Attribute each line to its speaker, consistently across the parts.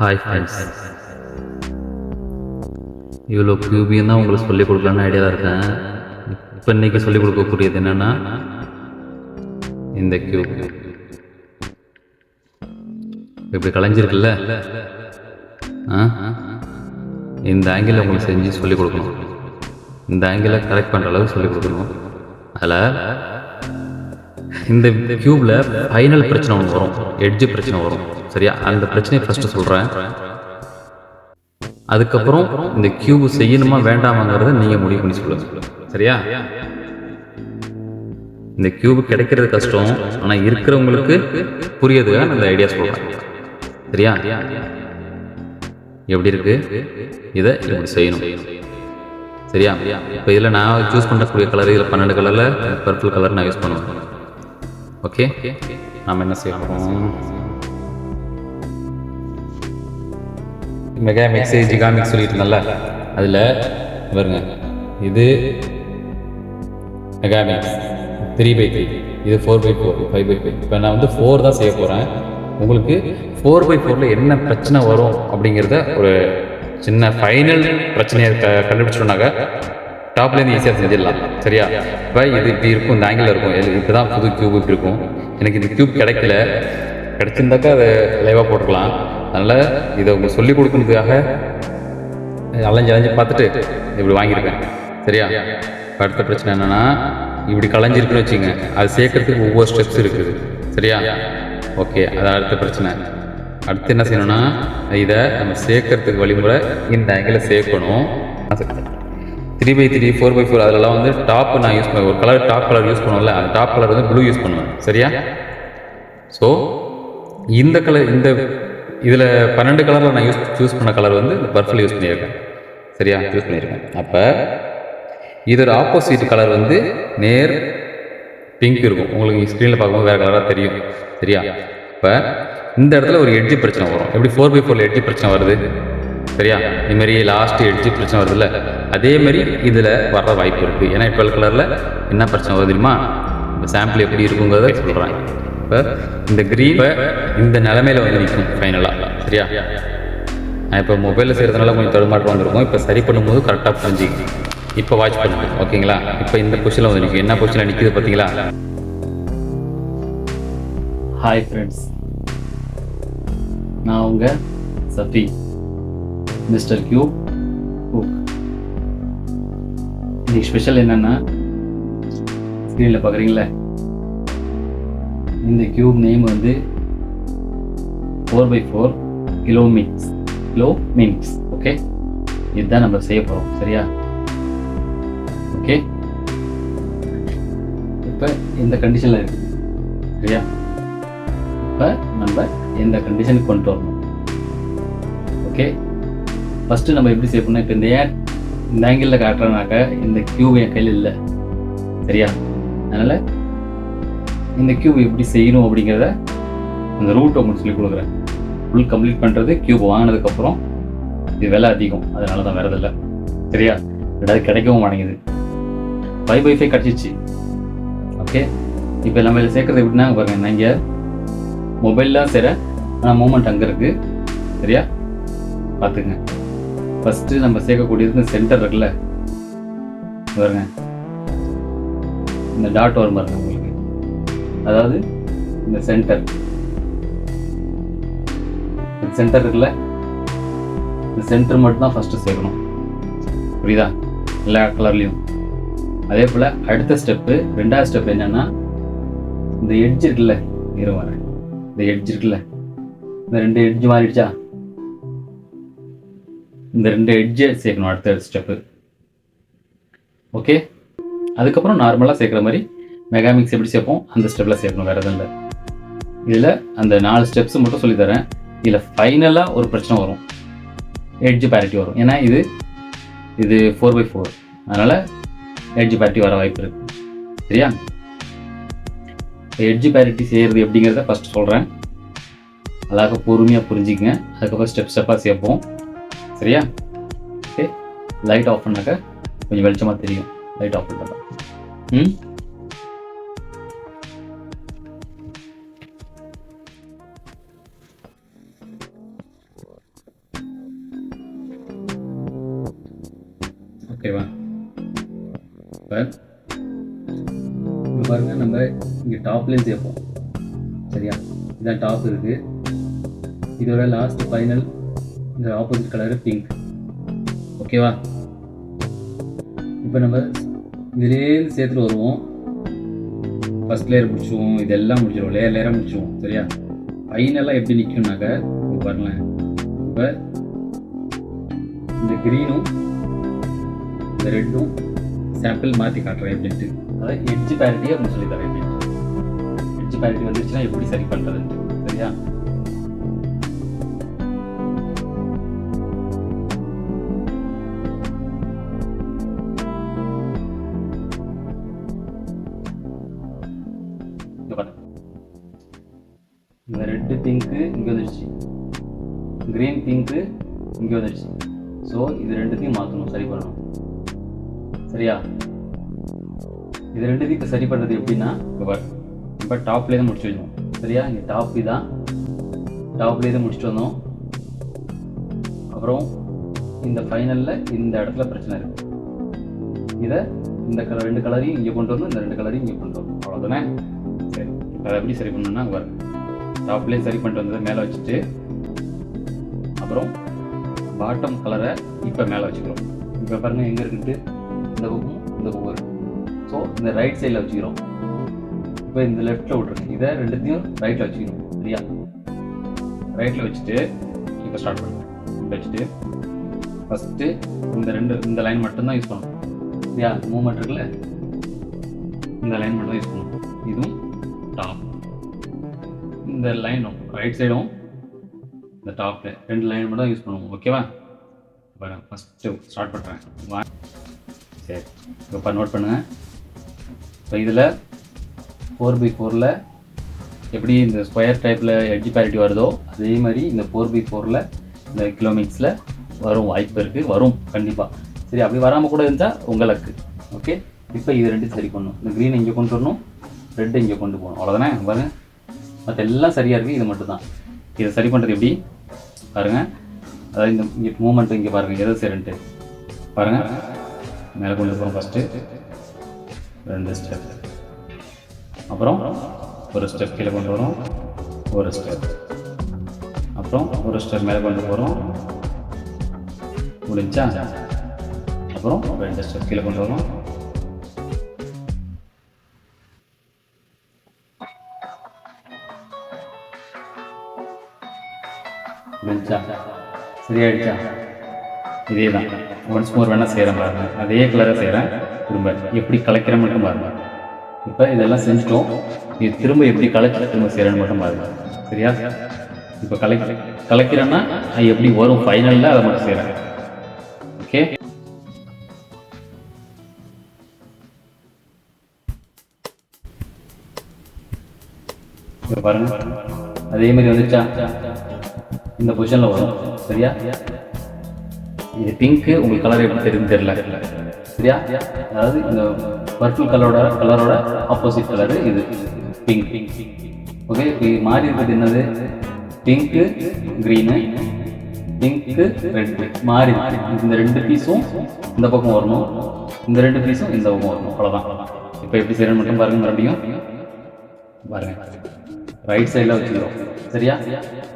Speaker 1: Hi friends, இவ்வளோ கியூபியும் தான் உங்களுக்கு சொல்லிக் கொடுக்கலான்னு ஐடியாவில் இருக்கேன். இப்போ இன்றைக்கி சொல்லிக் கொடுக்கக்கூடியது என்னென்னா இந்த கியூப் இப்படி கலைஞ்சிருக்குல்ல, இந்த ஆங்கிளில் உங்களுக்கு செஞ்சு சொல்லிக் கொடுக்கணும். இந்த ஆங்கிளை கரெக்ட் பண்ணுற அளவுக்கு சொல்லிக் கொடுக்கணும். அதில் இந்த கியூபில் ஃபைனல் பிரச்சனை ஒன்று வரும், எட்ஜு பிரச்சனை வரும். சரியா? அந்த பிரச்சனையை ஃபஸ்ட்டு சொல்கிறேன். அதுக்கப்புறம் இந்த கியூப் செய்யணுமா வேண்டாமாங்கிறத நீங்கள் முடிவு பண்ணி சொல்லுங்கள். சரியா? இந்த கியூப் கிடைக்கிறது கஷ்டம், ஆனால் இருக்கிறவங்களுக்கு புரியுதுக்காக அந்த ஐடியா சொல்கிறேன். சரியா? எப்படி இருக்கு? இதை இப்படி செய்யணும். சரியா? இப்போ இதில் நான் சூஸ் பண்ணக்கூடிய கலர், இதில் 12 கலரில் பர்பிள் கலர் நான் யூஸ் பண்ணுவேன். ஓகே, நாம் என்ன செய்யணும்? மெகா மிக்ஸு, ஜிகா மிக்ஸ் சொல்லிட்டு நல்லா அதில் பாருங்க, இது மெகா மிக்ஸ் 3x3, இது 4x4, 5x5. இப்போ நான் வந்து 4 தான் செய்ய போகிறேன். உங்களுக்கு 4x4 என்ன பிரச்சனை வரும் அப்படிங்கிறத ஒரு சின்ன ஃபைனல் பிரச்சனையை கண்டுபிடிச்சோன்னாக்க டாப்லேருந்து ஈஸியாக செஞ்சிடலாம். சரியா? இப்போ இது இப்படி இருக்கும், இந்த ஆங்கிளில் இருக்கும். இப்போ தான் புது கியூப் இப்படி இருக்கும். எனக்கு இந்த கியூப் கிடைச்சிருந்தாக்கா அதை லைவாக போட்டுக்கலாம். அதனால் இதை உங்களுக்கு சொல்லிக் கொடுக்கறதுக்காக அலைஞ்சு பார்த்துட்டு இப்படி வாங்கியிருக்கேன். சரியா? அடுத்த பிரச்சனை என்னென்னா, இப்படி கலைஞ்சிருக்குன்னு வச்சுங்க, அது சேர்க்கறதுக்கு ஒவ்வொரு ஸ்டெப்ஸ் இருக்குது. சரியா? ஓகே, அது அடுத்த பிரச்சனை. அடுத்து என்ன செய்யணும்னா, இதை நம்ம சேர்க்கறதுக்கு வழிமுறை இந்த ஆங்கிளில் சேர்க்கணும். 3x3, 4x4 அதிலலாம் வந்து டாப் நான் யூஸ் பண்ணுவேன். ஒரு கலர் டாப் கலர் யூஸ் பண்ணுவோம்ல, அந்த டாப் கலர் வந்து ப்ளூ யூஸ் பண்ணுவேன். சரியா? ஸோ இந்த கலர், இந்த இதில் 12 கலரில் நான் சூஸ் பண்ண கலர் வந்து இந்த பர்பிள் யூஸ் பண்ணியிருக்கேன். சரியா? யூஸ் பண்ணியிருக்கேன். அப்போ இதோட ஆப்போசிட் கலர் வந்து நேர் பிங்க் இருக்கும். உங்களுக்கு ஸ்க்ரீனில் பார்க்கும்போது வேறு கலராக தெரியும். சரியா? இப்போ இந்த இடத்துல ஒரு எட்ஜி பிரச்சனை வரும். எப்படி 4x4 எட்ஜி பிரச்சனை வருது? சரியா? இதுமாரி லாஸ்ட்டு எட்ஜி பிரச்சனை வருதுல்ல, அதேமாரி இதில் வர வாய்ப்பு இருக்குது. ஏன்னா 12 கலரில் என்ன பிரச்சனை வருது தெரியுமா? இந்த சாம்பிள் எப்படி இருக்குங்கிறத சொல்கிறேன். இப்போ இந்த க்ரீன் இந்த நிலமையில் வந்து நிற்கும் ஃபைனலாக. சரியா? நான் இப்போ மொபைலில் செய்கிறதுனால கொஞ்சம் தடுமாற்றம் வந்திருக்கும். இப்போ சரி பண்ணும்போது கரெக்டாக புரிஞ்சுக்கு. இப்போ வாட்ச் பண்ணுங்க. ஓகேங்களா? இப்போ இந்த பொசிஷனில் வந்து நிற்கும். என்ன பொசிஷனில் நிற்கிது பார்த்தீங்களா?
Speaker 2: ஹாய் ஃப்ரெண்ட்ஸ், நான் உங்கள் சஃபி, மிஸ்டர் கியூப் குக். இன்னைக்கு ஸ்பெஷல் என்னென்னா, ஸ்க்ரீனில் பார்க்குறீங்களே, இந்த கியூப் நேம் வந்து 4x4 கிலோ மிக்ஸ். ஓகே, இதுதான் நம்ம செய்ய போகிறோம். சரியா? ஓகே, இப்போ இந்த கண்டிஷனில் இருக்குது. சரியா? இப்போ நம்ம இந்த கண்டிஷனுக்கு கொண்டு வரணும். ஓகே, ஃபஸ்ட்டு நம்ம எப்படி செய்ய பண்ணோம்? இப்போ இந்த ஆங்கிளில் காட்டுறோன்னாக்க இந்த கியூப் என் கையில் இல்லை. சரியா? அதனால் இந்த கியூப் எப்படி செய்யணும் அப்படிங்கிறத அந்த ரூட் உங்களுக்கு சொல்லிக் கொடுக்குறேன். ஃபுல் கம்ப்ளீட் பண்ணுறது கியூப் வாங்கினதுக்கப்புறம் இது விலை அதிகம், அதனால தான் வரதில்லை. சரியா? ரெண்டாவது கிடைக்கவும் மாட்டேங்குது. 5x5 கிடச்சிச்சு. ஓகே, இப்போ நம்ம இதில் சேர்க்குறது எப்படின்னா பாருங்க, நான் இங்கே மொபைல்லாம் செய்கிறேன், ஆனால் மூமெண்ட் அங்கே இருக்குது. சரியா? பார்த்துக்குங்க. ஃபஸ்ட்டு நம்ம சேர்க்கக்கூடியது இந்த சென்டர் இருக்குல்ல, பாருங்க, இந்த டாட் வரும் பாருங்க உங்களுக்கு, அதாவது இந்த சென்டர் இருக்குல்ல, இந்த சென்டர் மட்டும் தான் ஃபஸ்ட்டு சேர்க்கணும். புரியுதா? எல்லா கலர்லேயும். அதே போல் அடுத்த ஸ்டெப்பு, ரெண்டாவது ஸ்டெப் என்னென்னா, இந்த எட்ஜ் இருக்குல்ல, வரேன், இந்த எட்ஜ் இருக்குல்ல, இந்த 2 எட்ஜ் மாறிடுச்சா, இந்த 2 எட்ஜை சேர்க்கணும் அடுத்த ஸ்டெப்பு. ஓகே, அதுக்கப்புறம் நார்மலாக சேர்க்குற மாதிரி மெகா மிக்ஸ் எப்படி சேர்ப்போம் அந்த ஸ்டெப்பில் சேர்க்கணும், வேறு எதுவும் இல்லை. இதில் அந்த 4 ஸ்டெப்ஸ் மட்டும் சொல்லித்தரேன். இதில் ஃபைனலாக ஒரு பிரச்சனை வரும், எட்ஜ் பேரிட்டி வரும். ஏன்னா இது 4x4, அதனால் எட்ஜ் பேரிட்டி வர வாய்ப்பு இருக்குது. சரியா? எட்ஜ் பேரிட்டி செய்கிறது எப்படிங்கிறத ஃபஸ்ட்டு சொல்கிறேன். அழகாக பொறுமையாக புரிஞ்சிக்கங்க. அதுக்கப்புறம் ஸ்டெப்பாக சேர்ப்போம். சரியா? ஓகே, லைட் ஆஃப் பண்ணாக்க கொஞ்சம் வெளிச்சமாக தெரியும். லைட் ஆஃப் பண்ணாக்க ஓகேவா? இப்போ இங்கே பாருங்கள், நம்ம இங்கே டாப்லேயும் சேர்ப்போம். சரியா? இதான் டாப் இருக்குது. இதோட லாஸ்ட் ஃபைனல் இந்த ஆப்போசிட் கலரு பிங்க். ஓகேவா? இப்போ நம்ம இதுலேருந்து சேர்த்துட்டு வருவோம். ஃபஸ்ட் லேயர் முடிச்சுவோம், இதெல்லாம் முடிச்சிடுவோம், லேயராக முடிச்சுவோம். சரியா? ஃபைனலாக எப்படி நிற்கும்னாக்க பாருங்களேன். இப்போ இந்த க்ரீனும் இந்த ரெட்டும் சாம்பிள் மாற்றி காட்டுறேன் எப்படின்ட்டு. அதாவது எட்ஜ் பேரிட்டி அப்படின்னு சொல்லி தரேன். எப்படின்ட்டு எட்ஜ் பேரிட்டி வந்துருச்சுன்னா எப்படி சரி பண்ணுறதுன்ட்டு. சரியா? இந்த ரெட்டு பிங்க்கு இங்கே வந்துடுச்சு, க்ரீன் பிங்க்கு இங்கே வந்துடுச்சு. ஸோ இது ரெண்டுத்தையும் மாற்றணும், சரி பண்ணணும். சரியா? இது ரெண்டுத்தையும் இப்போ சரி பண்ணுறது எப்படின்னா, இப்போ டாப்லேயே முடிச்சு வச்சோம். சரியா? இங்கே டாப் தான், டாப்லேயே முடிச்சுட்டு வந்தோம். அப்புறம் இந்த ஃபைனலில் இந்த இடத்துல பிரச்சனை இருக்குது. இதை இந்த கலர் ரெண்டு கலரையும் இங்கே கொண்டு வரணும், இந்த ரெண்டு கலரையும் இங்கே கொண்டு வரணும். அவ்வளோதானே? சரி, அதை எப்படி சரி பண்ணணும்னா வரும். டாப்லேயே சரி பண்ணிட்டு வந்ததை மேலே வச்சுட்டு அப்புறம் பாட்டம் கலரை இப்போ மேலே வச்சுக்கிறோம். இப்போ பாருங்கள் எங்கே இருக்குன்ட்டு, இந்த பக்கம் இருக்குது. ஸோ இந்த ரைட் சைடில் வச்சுக்கிறோம். இப்போ இந்த லெஃப்ட்டில் விட்ருங்க. இதை ரெண்டுத்தையும் ரைட்டில் வச்சுக்கணும். சரியா? ரைட்டில் வச்சுட்டு இப்போ ஸ்டார்ட் பண்ணுங்க. வச்சுட்டு ஃபஸ்ட்டு இந்த லைன் மட்டும்தான் யூஸ் பண்ணணும். சரியா? மூவ்மெண்ட் இருக்குல்ல, இந்த லைன் மட்டும் தான் யூஸ் பண்ணணும். இதுவும் டாப், இந்த லைனும் ரைட் சைடும் இந்த டாப்பில் ரெண்டு லைன் மட்டும் தான் யூஸ் பண்ணுவோம். ஓகேவா? இப்போ நான் ஃபஸ்ட்டு ஸ்டார்ட் பண்ணுறேன். சரி, இப்போ நோட் பண்ணுங்கள். இப்போ இதில் 4x4 எப்படி இந்த ஸ்கொயர் டைப்பில் எட்ஜ் பேரிட்டி வருதோ அதே மாதிரி இந்த 4x4 இந்த கிலோமீட்டர்ஸில் வரும் வாய்ப்பு இருக்குது, வரும் கண்டிப்பாக. சரி, அப்படி வராமல் கூட இருந்தால் உங்களுக்கு. ஓகே, இப்போ இது ரெண்டும் சரி பண்ணணும். இந்த க்ரீன் இங்கே கொண்டு வரணும், ரெட்டு இங்கே கொண்டு போகணும். அவ்வளோதானே? பாருங்கள், மற்ற எல்லாம் சரியாக இருக்குது, இது மட்டும் தான். இதை சரி பண்ணுறது எப்படி பாருங்கள். அதாவது இந்த இங்கே மூமெண்ட்டு இங்கே பாருங்கள், எதை சரின்ட்டு பாருங்கள். மேலே கொண்டு போகிறோம். ஃபஸ்ட்டு 2 ஸ்டெப், அப்புறம் ஒரு ஸ்டெப் கீழே கொண்டு வரோம், ஒரு ஸ்டெப், அப்புறம் ஒரு ஸ்டெப் மேலே கொண்டு போகிறோம். முடிஞ்சா? அப்புறம் 2 ஸ்டெப் கீழே கொண்டு வரோம். முடிஞ்சா? சரியாயிடுச்சா? இதே தான். ஒன்ஸ் மோர் வேணால் செய்கிறேன் பாருங்க. அதே கலரை செய்கிறேன். திரும்ப எப்படி கலைக்கிற மட்டும் பாருங்க. இப்போ இதெல்லாம் செஞ்சுட்டோம். இது திரும்ப எப்படி கலைச்சி திரும்ப செய்கிறேன்னு மட்டும் பாருங்க. சரியா? இப்போ கலைக்கிறேன்னா அது எப்படி வரும் ஃபைனலில் அதை மட்டும் செய்கிறேன். ஓகே, இப்போ பாருங்க, அதே மாதிரி வந்துச்சா? இந்த பொசிஷனில் வரும். சரியா? இது பிங்க்கு, உங்களுக்கு கலர் எப்படி தெரியுதுன்னு தெரியல. சரியா? அதாவது இந்த பர்பிள் கலரோட ஆப்போசிட் கலரு இது பிங்க். ஓகே, இப்போ மாறி இருக்கிறது என்னது? பிங்க்கு க்ரீனு, பிங்க்கு ரெட்டு மாறி. இந்த 2 பீஸும் இந்த பக்கம் வரணும், இந்த 2 பீஸும் இந்த பக்கம் வரணும். அவ்வளோதான். இப்போ எப்படி செய்யணும் மட்டும் பாருங்கள். மறுபடியும் பாருங்கள், ரைட் சைடில் வச்சுக்கிறோம். சரியா?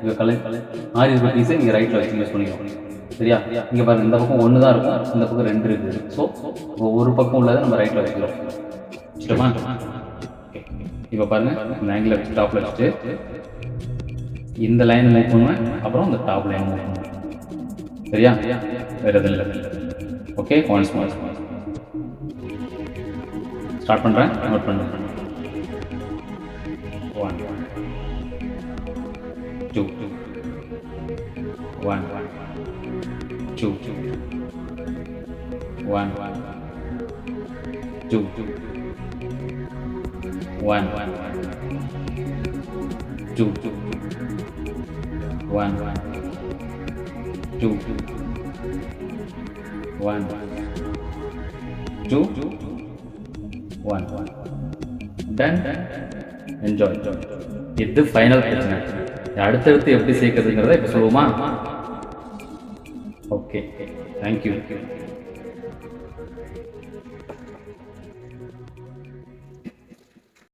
Speaker 2: இங்கே மாறி இருக்கிற பீஸை நீங்கள் ரைட்டில் வச்சு யூஸ் பண்ணிக்கிறோம். சரியா? இங்கே பாருங்கள், இந்த பக்கம் 1 தான் இருக்கும், இந்த பக்கம் 2 இருக்குது. ஸோ இப்போ ஒரு பக்கம் உள்ளதை நம்ம ரைட்டில் வச்சுக்கிறோம். வச்சுட்டோமா? இப்போ பாருங்கள், இந்த ஆங்கிள் வச்சு டாப்பில் வச்சுட்டு இந்த லைன் மூவ் பண்ணுவேன், அப்புறம் இந்த டாப் லைன் மூவ் பண்ணுவேன். சரியா? வேறு எதுவும் இல்லை. ஓகே, ஒன்ஸ் மோர் ஸ்டார்ட் பண்ணுறேன். நோட் பண்ணுறேன். 1 2 1 2 1 2 1 2 1 2 1 2 1. Done. Enjoy. இது ஃபைனல் பிரச்சனை. அடுத்தடுத்து எப்படி சேர்க்கறதுங்கிறத இப்போ சொல்லுவோமா? Okay, thank you.